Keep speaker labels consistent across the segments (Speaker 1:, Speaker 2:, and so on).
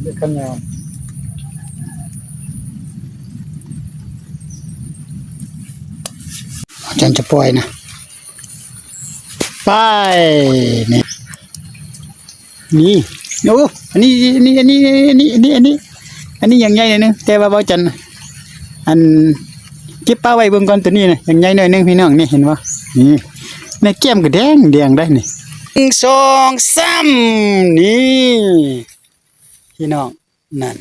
Speaker 1: เด็กขันยาวอาจารย์จะปล่อยนะไปนี่นี่โอ้อันนี้อย่างใหญ่เลยนึงแต่ว่าบ่จันอันเก็บปลาไว้เบิ่งก่อนตัวนี้นะอย่างใหญ่หน่อยนึงพี่น้องนี่เห็นบ่นี่ในแก้มก็แดงได้นี่1 2 3นี่พี่น้องนั่น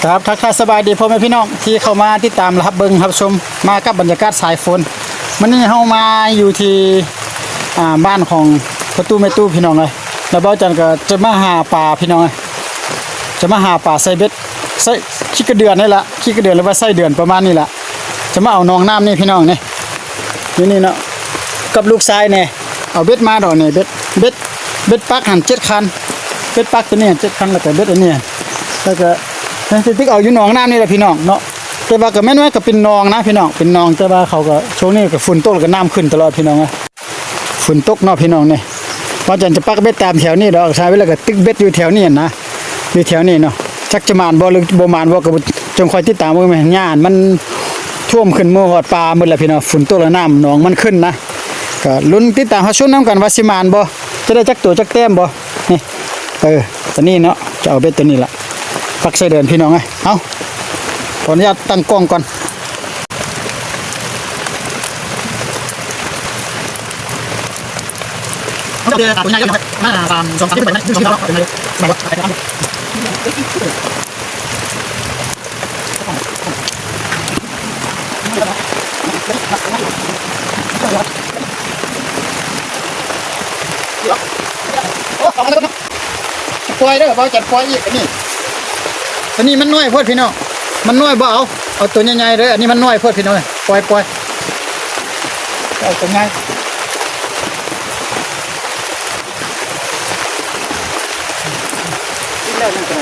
Speaker 1: ครับทักทายสบายดีพ่อแม่พี่น้องที่เข้ามาติดตามรับเบิ่งรับชมมากับบรรยากาศสายฝนวันนี้เฮามาอยู่ที่บ้านของประตูแม่ตู้พี่น้องเลยแล้วเบ้าจันก็จะมาหาปลาพี่น้องเลยจะมาหาปลาใส่เบ็ดใส่ขี้กระเดือนนี่แหละขี้กระเดือนหรือว่าไส้เดือนประมาณนี้แหละจะมาเอานองน้ำนี่พี่น้องนี่เนาะกับลูกชายเนี่ยเอาเบ็ดมาดอกนี่เบ็ดปักหัน7 คันเบ็ดปักตัวนี้7 คันแล้วก็เบ็ดอันนี้แล้วก็ติ๊กเอาอยู่หนองน้ำนี่แหละพี่น้องเนาะแต่ว่าก็แม่นว่าก็เป็นนองนะพี่น้องเป็นนองแต่ว่าเขาก็ช่วงนี้ก็ฝนตกแล้วก็น้ำขึ้นตลอดพี่น้องฝนตกเนาะพี่น้องนี่ว่าจะปักเบ็ดตามแถวนี้ดอกใช้เวลาก็ตึกเบ็ดอยู่แถวนี้นะอยู่แถวนี้เนาะจักจะมานบ่หรือบ่มานบ่ก็จงคอยติดตามว่าหญ้ามันท่วมขึ้นเมื่อหอดปลาหมดแล้วพี่น้องฝนตกแล้วน้ำหนองมันขึ้นนะก็ลุ้นติดตามเขาชนน้ำกันว่าสิมานบ่จะได้จักตัวจักแต้มบ่นี่ตัวนี้เนาะจะเอาเบ็ดตัวนี้ละปักใส่เดินพี่น้องไงเอาขออนุญาตตั้งกล้องก่อนเดี๋ยวตัวใหญ่ก็มาตาม2 3ที่ไปนะ1 2 3เป็นไงมาบ่ปล่อยเด้อบ่จัดปล่อยอีกอันนี้มันน้อยโพดพี่น้องมันน้อยบ่เอาตัวใหญ่ๆเด้ออันนี้มันน้อยโพดพี่น้องปล่อยเอาตัวใหญ่กินแล้วนั่นก็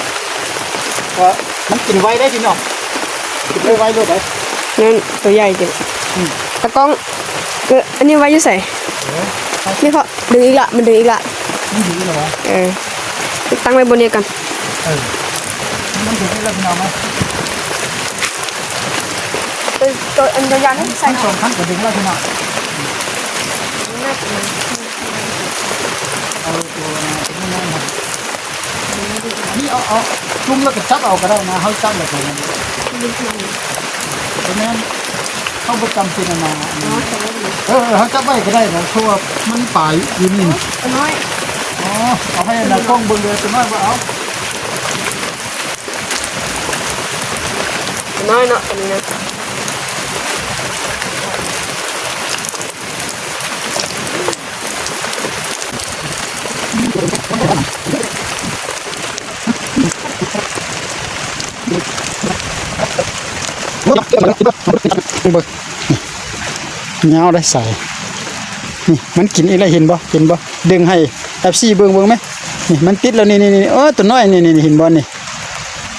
Speaker 1: เพราะมันกินไวได้พี่น้องกินไวเลยได้
Speaker 2: นั่นตัวใหญ่จังตะก้องอันนี้ไว้อยู่ใส่นี่เขาดึงอีกละมันดึงอีกละ
Speaker 1: มันดึงเหรอ
Speaker 2: ตั้งไว้บนนี้กัน
Speaker 1: มันดึงได้แล้วพี่น้องไหม
Speaker 2: ตัวอันยาวๆนี่ใส่
Speaker 1: 2 ครั้งก็ดึงแล้วพี่น้องเอาตัวนี้นะนี่เอาจุ่มแล้วก็จับเอาก็ได้นะเขาจับแบบนี้เพราะนั้นเขาประจำกินมาเขาจับไว้ก็ได้นะเพราะว่ามันป่าอยู่นี่
Speaker 2: น้อย
Speaker 1: เอาให้นายกล้องบนเรือตัวน้อยว่าเอา
Speaker 2: น้อยเนาะอันนี้นะ
Speaker 1: เงาได้ใส่นี่มันกินอะไรเห็นบ่ดึงให้FCเบิ่งไหมนี่มันติดแล้วนี่ตัวน้อยนี่เห็นบ่นี่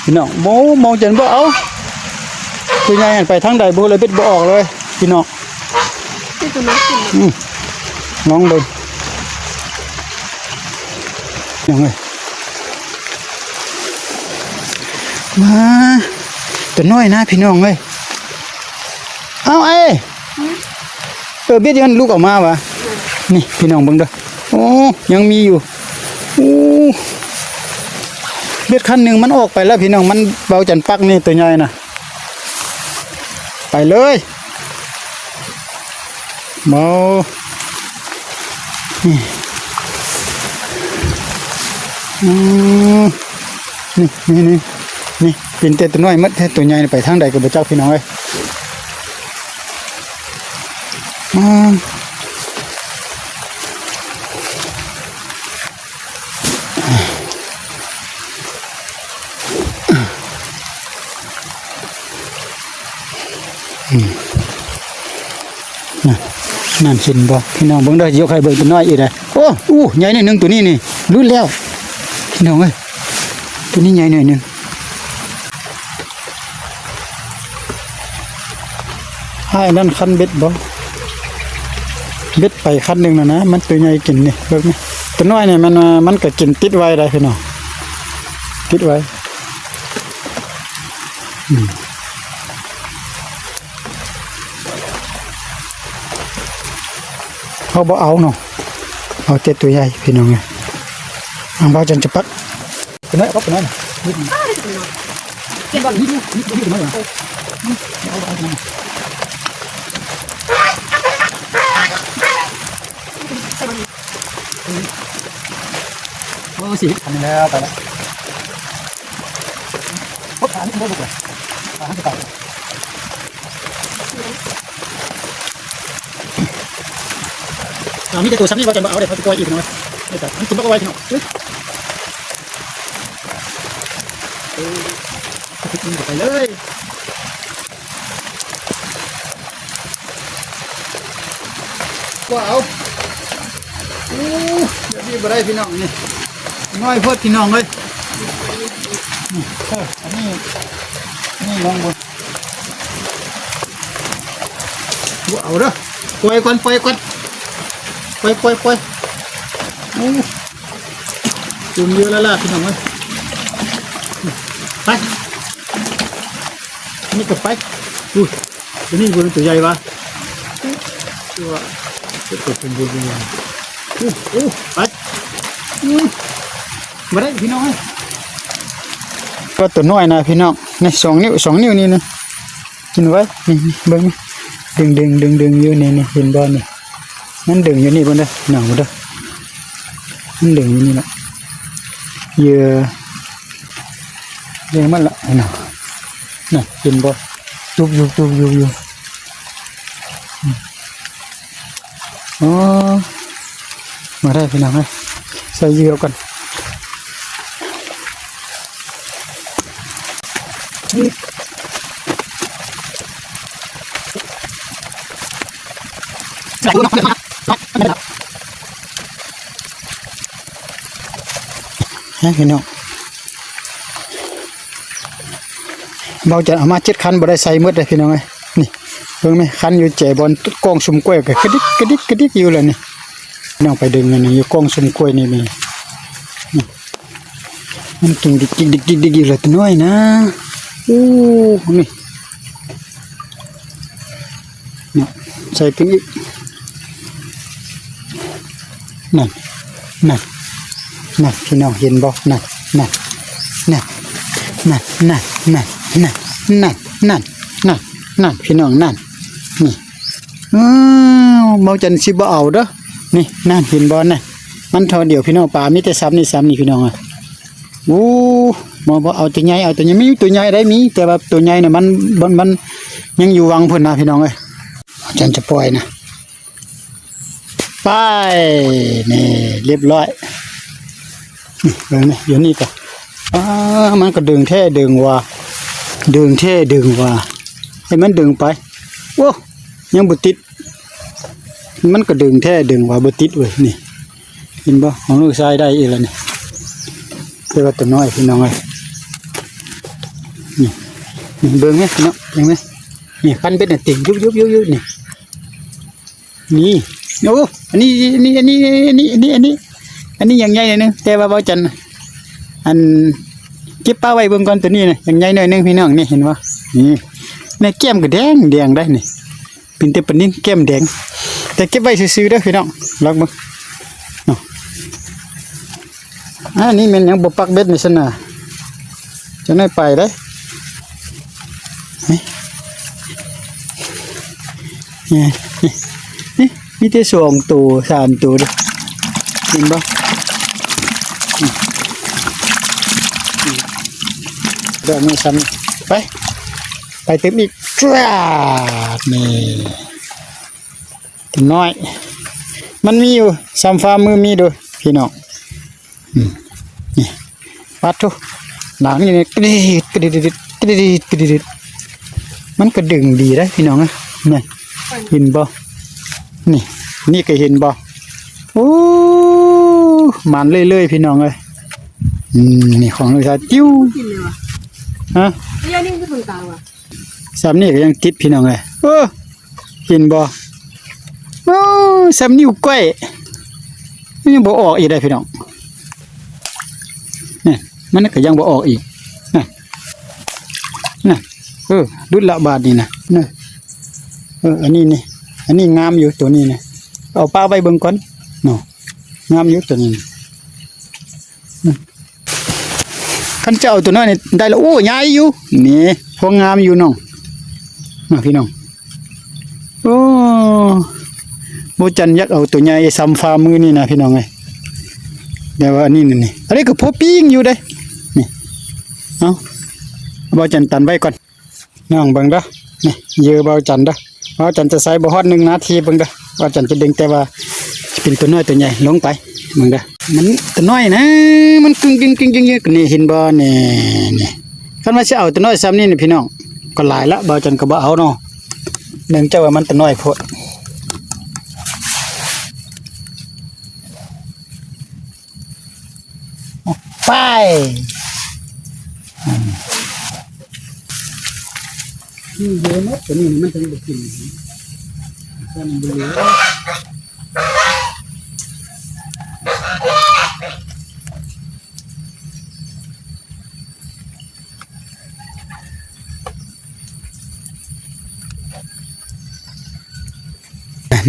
Speaker 1: พี่น้องโมจนบ่เอาตัวใหญ่ไปทางใดบ่เลยเบ็ดบ่ออกเลยพี่น้อง
Speaker 2: ที่ตัวน้อยกิน
Speaker 1: น้องเบิ่งยังไงมาตัวน้อยนะพี่น้องเว้ยเอาเบ็ดยันลูกออกมาวะนี่พี่น้องเบิ่งเด้อโอ้ยังมีอยู่โอ้เบ็ดคันหนึ่งมันออกไปแล้วพี่น้องมันเบาจันปักนี่ตัวใหญ่นะไปเลยเบานี่เป็นแต่ตัวน้อยมัดแต่ตัวใหญ่ไปทางใดก็บ่จักพี่น้องเอ้ยนั่นเห็นบ่พี่น้องเบิ่งได้ยกให้เบิ่งตัวน้อยอีกได้โอ้ใหญ่หน่อยนึงตัวนี้นี่รุ่นแล้วพี่น้องเอ้ยตัวนี้ใหญ่หน่อยนึงให้นั่นคันเบ็ดบ่ เบ็ดไปคันหนึงแล้วนะมันตัวใหญ่กินนี่เบิ่งนี่ตัวน้อยนี่มันก็กินติดไว้ได้พี่น้องติดไว้เขาบ่เอาเนาะเอาแต่ตัวใหญ่พี่น้องไงอังเบาจันจะปักตัวน้อยเอาตัวน้อยนิดนึงเก็บบ่นิดนึงนิดนึงโอ้สิทำแล้วไปแล้วพบขานี่ไม่บุกเลยขาจะตายมีแต่ตัวซ้ำนี่ว่าจะมาเอาเด็กเขาจะกลัวอีกหน่อยไม่แต่มันกินบักเอาไว้ที่หนอไปเลยว้าวเดี๋ยวพี่บ่ได้พี่น้องนี่น้อยพอดพี่น้องเลยอันนี้ลองบนว้าวเด้อปล่อยก่อนปล่อยจุ่มเยอะแล้วล่ะพี่น้องเอ้ยไปนี่ก็ไปอุ้ยตัวนี้ตัวใหญ่ปะตัวเป็นบุญไปมาได้พี่น้องก็ตัวน้อยนะพี่น้องในสองนิ้วนี่นะกินไว้นี่เบิ้งดึงอยู่นี่เห็นบอลนี่มันดึงอยู่นี่บนเด้อหนังบนเด้อมันดึงอยู่นี่แหละเยอะเลี้ยงมันละหนังน่ะเห็นบอลจุบอยู่อ๋อมาได้พี่น้องเลยใส่เหยื่อก่อนพี่น้องเบาจะเอามา7 คันบ่ได้ใส่หมดเลยพี่น้องเอ้ยนี่เบิ่งไหมคันอยู่แจบอลกองสุ่มกล้วยก็กระดิกอยู่เลยนี่น้องไปดึงอันนี้อยู่กองสุ่มกล้วยนี่มีมันกินดิกอยู่เลยตัวน้อยนะนี่ใส่ถึงอีกนั่นพี่น้องเห็นบ่นั่นพี่น้องนั่นนี่เบาจันสิบ่เอาเด้อนี่นั่นเห็นบ่นั่นมันเท่าเดียวพี่น้องปลามีแต่ซ้ำนี่พี่น้องอ่ะบ่เอาตัวใหญ่มีตัวใหญ่ได้มีแต่ว่าตัวใหญ่เนี่ยมันยังอยู่วังเพิ่นนะพี่น้องเอ้ยจันจะปล่อยนะไปนี่เรียบร้อยเบิ่งนี่อยู่นี่ก็มันก็ดึงแท้ดึงว่าให้มันดึงไปโอ้ยังบ่ติดมันก็ดึงแท้ดึงว่าบ่ติดเว้ยนี่เห็นบ่ของลูกชายได้อีกแล้วนี่แต่ว่าตัวน้อยพี่น้องเอ้ยนี่เบิ่งไหมพี่น้องเห็นไหมนี่คันเป็นติ่งยุบนี่โอ้อันนี้อย่างใหญ่เลยนึงแต่ว่าเบาจันอันเก็บปลาไว้เบิ่งก่อนตัวนี้นะอย่างใหญ่หน่อยนึงพี่น้องนี่เห็นบ่นี่ในแก้มก็แดงได้นี่เป็นแต่ปนินแก้มแดงแต่เก็บไว้ซื่อๆเด้อพี่น้องลองเบิ่งนี่มันยังบ่ปักเบ็ดนี่ซั่นน่ะจะได้ไปได้นี่มีแต่2 ตัว3 ตัวเด้อเห็นบ่เดี๋ยวมีซ้ำไปเต็มอีกนี่ตัวน้อยมันมีอยู่3 ฝ่ามือมีด้วยพี่น้องนี่วัดทุกหลังนี่กระดิดมันก็ดึงดีได้พี่น้องนะนี่เห็นบ่นี่ก็เห็นบ่โอ้มันเรื่อยๆพี่น้องเลยนี่ของลูกชายจิ้วฮะ
Speaker 2: นี่นี่คือคนกลางว่ะ
Speaker 1: ซ้ำนี่ก็ยังติดพี่น้องเลยเห็นบ่ ซ้ำนิ้วก้อยมันยังบ่ออกอีกได้พี่น้องนี่มันก็ยังบ่ออกอีกน่ะดุดละบาทนี่นะนี่อันนี้นี่อันนี้งามอยู่ตัวนี้นะเอาป้าไว้เบิ่งก่อนเนาะงามอยู่ตัวนี้คันเจ้าตัวน้อยนี่ได้แล้วโอ้ใหญ่อยู่นี่พวกงามอยู่น้องมาพี่น้องโอ้บ่จันยักเอาตัวใหญ่ซ้ำฝ่ามือนี่นะพี่น้องเอ้ยแต่ว่าอันนี้นี่อันนี้ก็พอปิ้งอยู่เด้นี่เอาบ่จันตันไว้ก่อนน้องเบิ่งเด้อนี่เยอะบ่จันเด้อบ่จันจะใส่บ่ฮอด1นาทีเบิ่งเด้อบ่จันจะดึงแต่ว่าเป็นตัวน้อยตัวใหญ่ลงไปเบิ่งเด้อมันตัวน้อยนะมันกึ่งนี่เห็นบ่นี่คันว่าสิเอาตัวน้อยซ้ำนี่พี่น้องก็หลายละบ่จันก็บ่เอาเนาะเนื่องจากว่ามันตัวน้อยโพดไปเยอะนะตัวนี้มันจะได้กินมันเยอะน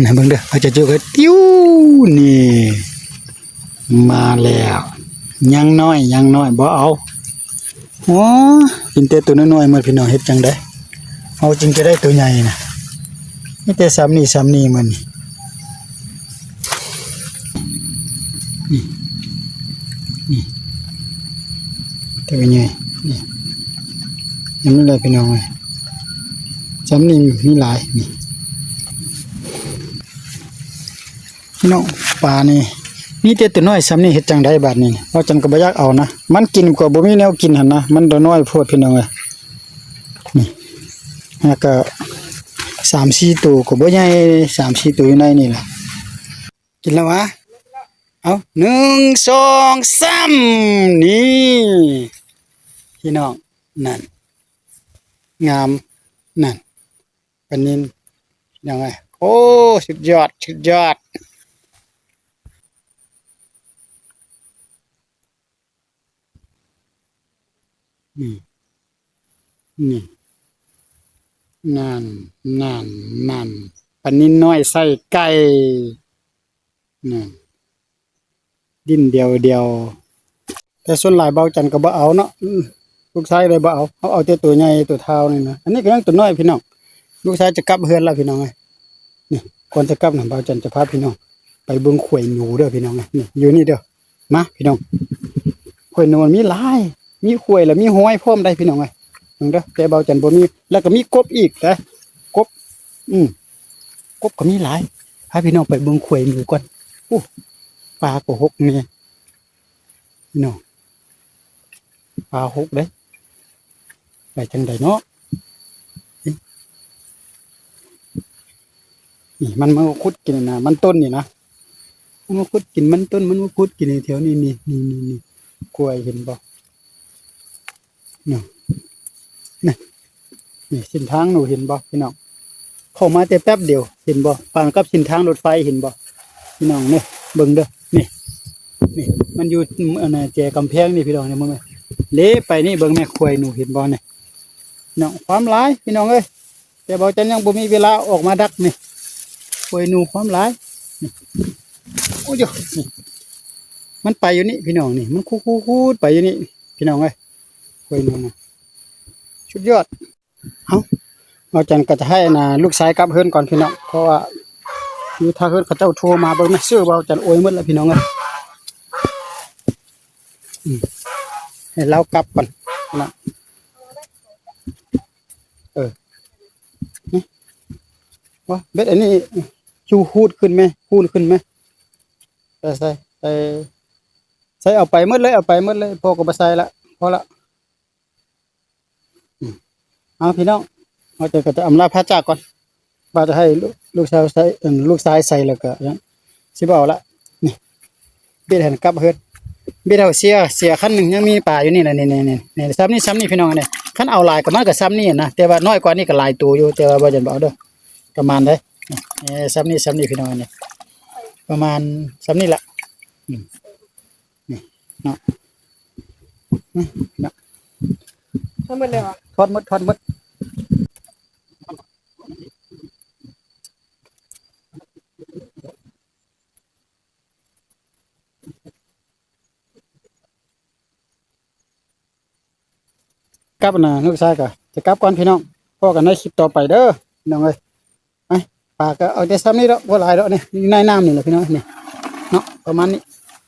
Speaker 1: ะเบิ่งเด้อเขาจะเจอกันติ้วนี่มาแล้วยังน้อยบ่เอาโอ้กินแต่ตัวน้อยๆมาพี่น้องเฮ็ดจังได๋เอาจริงจะได้ตัวใหญ่นะนี่แต่ซ้ำนี่มันนี่ตัวใหญ่นี่ยังไม่เลยพี่น้องเลยซ้ำนี่มีหลายนี่พี่น้องปลานี่แต่ตัวน้อยซ้ำนี่เฮ็ดจังได๋บาดนี้ว่าจังก็บ่อยากเอานะมันกินก็บ่มีแนวกินหั่นนะมันตัวน้อยโพดพี่น้องเอ้ยนี่แล้วก็3-4ตัวก็บ่ใหญ่3-4ตัวอยู่ในนี่แหละกินแล้ววะเอา1 2 3นี่พี่น้องนั่นงามนั่นปานนี้พี่น้องเอ้ยโอ้สุดยอดนี่นั่นปานนี้น้อยใส่ไก่นั่นดิ้นเดียวแต่ส่วนหลายเบาจันก็บ่เอาเนาะลูกชายเลยบ่เอาแต่ตัวใหญ่ตัวเท่านี่นะอันนี้ก็ยังตัวน้อยพี่น้องลูกชายจะกลับเฮือนแล้วพี่น้องเอ้ยนี่ก่อนจะกลับน่ะเบาจันจะพาพี่น้องไปเบิ่งข่อยหนูเด้อพี่น้องเอ้ยนี่อยู่นี่เด้อมาพี่น้องข่อยหนูมันมีหลายมีข่อยแล้วมีห้อยพร้อมได้พี่น้องเอ้ยเด้อแต่เบาจันบ่มีแล้วก็มีกบอีกนะกบกบก็มีหลายพาพี่น้องไปเบิ่งข่อยหนูก่อนโอ้ปลาก็หกนี่พี่น้องปลาหกเด้ไปจังไดเนาะนี่มันมาขุดกินนะมันต้นนี่นะมันมาขุดกินมันต้นมันมาขุดกินในแถวนี้นี่กล้วยเห็นบ่นี่เส้นทางหนูเห็นบ่พี่น้องเข้ามาแต่แป๊บเดียวเห็นบ่ปานกับเส้นทางรถไฟเห็นบ่พี่น้องนี่เบิ่งเด้อนี่มันอยู่อันน่ะแจกำแพงนี่พี่น้องนี่มึงแม่เละไปนี่เบิ่งแม่ควายหนูเห็นบ่นี่น้องความหลายพี่น้องเอ้ยแต่บ่จันยังบ่มีเวลาออกมาดักนี่ควายหนูความหลายนี่โอ้ยนี่มันไปอยู่นี่พี่น้องนี่มันคูดๆไปอยู่นี่พี่น้องเอ้ยควายหนูนะสุดยอดบ่จันก็จะให้น่ะลูกชายกลับเฮือนก่อนพี่น้องเพราะว่าอยู่ถ้าเฮือนเขาเจ้าโทรมาเบิ่งแม่ซื้อบ่จันโอยหมดแล้วพี่น้องเอ้ยให้เรากลับก่อนนะนี่ว่าเบ็ดอันนี้ชูฮูดขึ้นไหมใส่เอาไปหมดเลยพอก็บ่ใส่ละพอละเอาพี่น้องเราจะอำลาพระจากก่อนว่าจะให้ลูกชายใส่ลูกชายใส่แล้วก็ยังสิบ่เอาละนี่เบ็ดให้กลับเฮือนเบ็ดเอาเสียคันหนึ่งยังมีป่าอยู่นี่แหละนี่ซ้ำนี่พี่น้องเนี่ยคันเอาหลายก็มันก็ซ้ำนี่นะแต่ว่าน้อยกว่านี่ก็หลายตัวอยู่แต่ว่าบ่จันบ่เอาเด้อประมาณได้ซ้ำนี่พี่น้องเนี่ย ประมาณซ้ำนี่แหละนี่เนาะเนาะ
Speaker 2: ทั้งหมดเลยว่ะ
Speaker 1: ทอดหมดกลับนะลูกชายก็จะกลับก่อนพี่น้องพ่อกันในคลิปต่อไปเด้อพี่น้องเอ้ยไปปากก็เอาแต่ซ้ำนี่แล้วบ่หลายแล้วนี่ในน้ำนี่แหละพี่น้องนี่เนาะประมาณนี้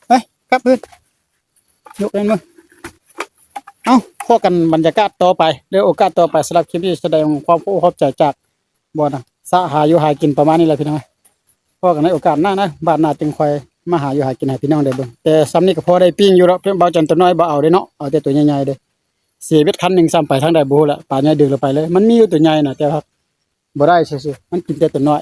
Speaker 1: ไปกลับเพิ่นยกเล่นมือเอาพอกันบรรยากาศต่อไปเดี๋ยวโอกาสต่อไปสำหรับคลิปนี้แสดงความขอบใจจากบ่นะสะหาอยู่หากินประมาณนี้แหละพี่น้องพอกันในโอกาสหน้านะบาดหน้าจึงคอยมาหาอยู่หากินให้พี่น้องได้เบิ่งแต่ซ้ำนี้ก็พอได้ปิ้งอยู่แล้วเพิ่นเบาจันตัวน้อยบ่เอาเด้เนาะเอาแต่ตัวใหญ่ๆเด้เสียเบ็ดคันหนึงซ้ำไปทางใดบ่ฮู้ละป่าใหญ่ดึงลงไปเลยมันมีอยู่ตัวใหญ่น่ะแต่ว่าบ่ได้ซื่อๆมันกินแต่ตัวน้อย